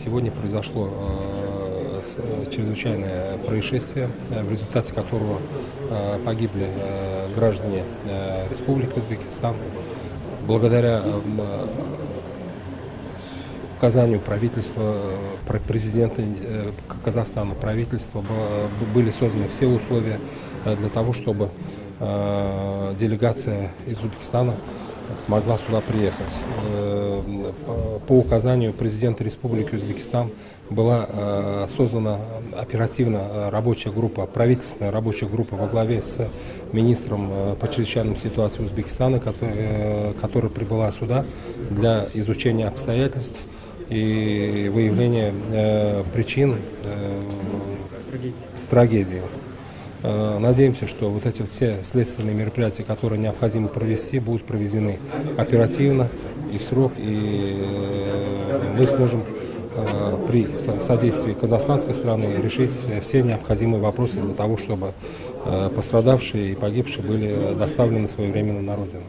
Сегодня произошло чрезвычайное происшествие, в результате которого погибли граждане Республики Узбекистан. Благодаря указанию правительства, президента Казахстана, правительства были созданы все условия для того, чтобы делегация из Узбекистана смогла сюда приехать. По указанию президента Республики Узбекистан была создана оперативно рабочая группа, правительственная рабочая группа во главе с министром по чрезвычайным ситуациям Узбекистана, которая прибыла сюда для изучения обстоятельств и выявления причин трагедии. Надеемся, что вот эти все следственные мероприятия, которые необходимо провести, будут проведены оперативно и в срок, и мы сможем при содействии казахстанской стороны решить все необходимые вопросы для того, чтобы пострадавшие и погибшие были доставлены своевременно на родину.